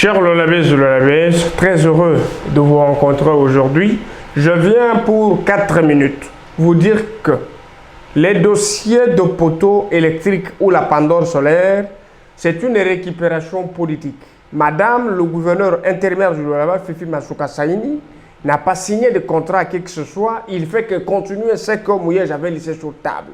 Cher Lolabès, très heureux de vous rencontrer aujourd'hui. Je viens pour 4 minutes vous dire que les dossiers de poteaux électriques ou la pendule solaire, c'est une récupération politique. Madame le gouverneur intérimaire du Lualaba, Fifi Masuka Saini, n'a pas signé de contrat à qui que ce soit. Il fait que continuer ce que Mouyej avait laissé sur table.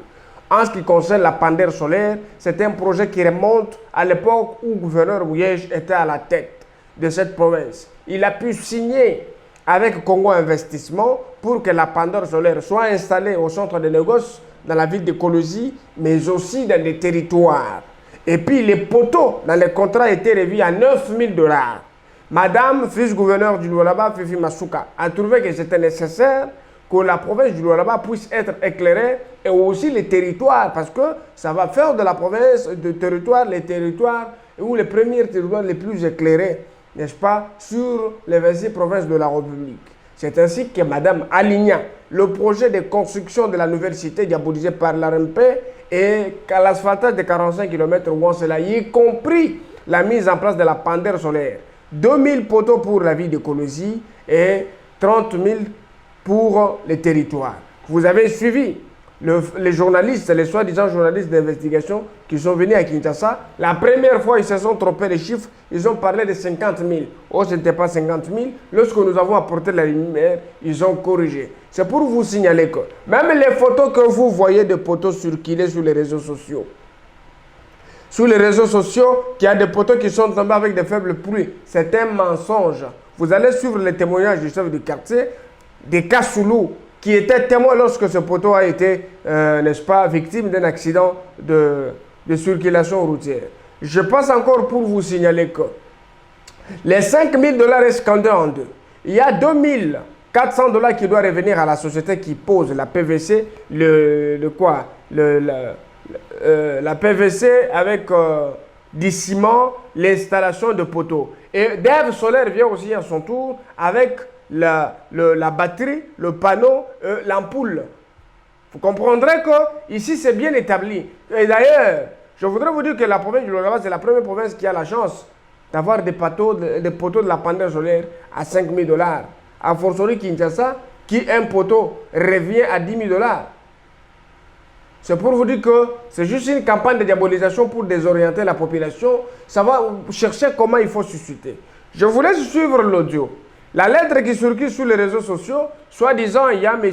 En ce qui concerne la pendule solaire, c'est un projet qui remonte à l'époque où le gouverneur Mouyej était à la tête de cette province. Il a pu signer avec Congo Investissement pour que la pendule solaire soit installée au centre de négoce dans la ville de Kolosi, mais aussi dans les territoires. Et puis les poteaux dans les contrats étaient revus à 9 000 $. Madame, vice-gouverneur du Lualaba, Fifi Masuka, a trouvé que c'était nécessaire que la province du Lualaba puisse être éclairée et aussi les territoires, parce que ça va faire de la province, de territoire, les territoires ou les premiers territoires les plus éclairés, n'est-ce pas, sur les 26 provinces de la République. C'est ainsi que Madame Aligna, le projet de construction de la nouvelle cité diabolisé par l'ARMP et qu'à l'asphaltage de 45 km Ouansela, y compris la mise en place de la pendule solaire. 2000 poteaux pour la ville de Kolosi et 30 000 pour les territoires. Vous avez suivi les journalistes, les soi-disant journalistes d'investigation qui sont venus à Kinshasa. La première fois, ils se sont trompés les chiffres. Ils ont parlé de 50 000. Oh, ce n'était pas 50 000. Lorsque nous avons apporté la lumière, ils ont corrigé. C'est pour vous signaler que même les photos que vous voyez de poteaux circuler sur les réseaux sociaux, qu'il y a des poteaux qui sont tombés avec de faibles pluies, c'est un mensonge. Vous allez suivre les témoignages du chef du quartier, des Kassoulou, qui était témoin lorsque ce poteau a été, n'est-ce pas, victime d'un accident de circulation routière. Je passe encore pour vous signaler que les 5 000 $, est scandés en deux. Il y a 2 400 $ qui doivent revenir à la société qui pose la PVC, la PVC avec du ciment, l'installation de poteaux. Et Dev Solaire vient aussi à son tour avec la batterie, le panneau, l'ampoule. Vous comprendrez que ici c'est bien établi. Et d'ailleurs, je voudrais vous dire que la province du Lualaba, c'est la première province qui a la chance d'avoir des poteaux de la pendule solaire à 5 000 $. A fortiori Kinshasa, qui un poteau revient à 10 000 $. C'est pour vous dire que c'est juste une campagne de diabolisation pour désorienter la population. Ça va chercher comment il faut susciter. Je vous laisse suivre l'audio. La lettre qui circule sur les réseaux sociaux, soi-disant, il y a M.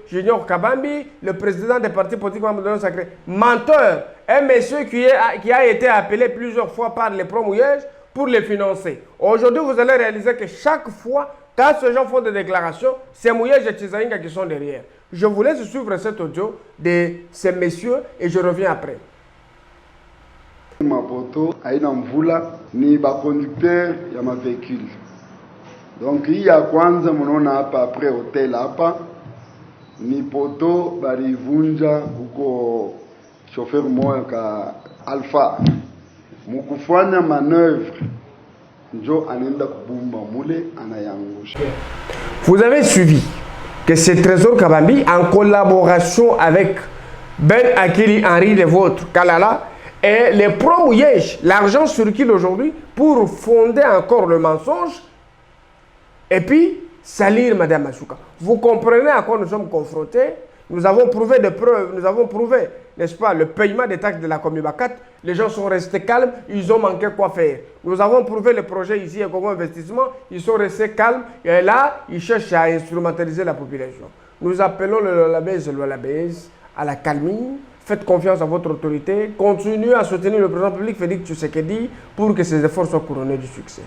Junior Kabambi, le président des partis politiques membres de l'Union sacrée, menteur, un monsieur qui a été appelé plusieurs fois par les pro-Mouyej pour les financer. Aujourd'hui, vous allez réaliser que chaque fois, quand ces gens font des déclarations, c'est Mouyej et Tchizaïnga qui sont derrière. Je vous laisse suivre cet audio de ces messieurs et je reviens après. Ma poto aina mvula ni ba conducteur ya ma véhicule. Donc hii ya kwanza mnaona hapa après hotel hapa ni poto balivunja huko chauffeur moya ka Alpha. Mukufanya manœuvre njo anaenda kubumba mule anayangusha. Vous avez suivi que c'est Trésor Kabambi, en collaboration avec Ben Akili Henri de votre Kalala, et les pro-Mouyej, l'argent circule aujourd'hui pour fonder encore le mensonge et puis salir Madame Masuka. Vous comprenez à quoi nous sommes confrontés? Nous avons prouvé des preuves, nous avons prouvé, n'est-ce pas, le paiement des taxes de la Comibacat. Les gens sont restés calmes, ils ont manqué quoi faire. Nous avons prouvé le projet ici à Congo Investissement, ils sont restés calmes et là, ils cherchent à instrumentaliser la population. Nous appelons le Lualabès à la calmie. Faites confiance à votre autorité. Continuez à soutenir le président public Félix Tshisekedi pour que ses efforts soient couronnés du succès.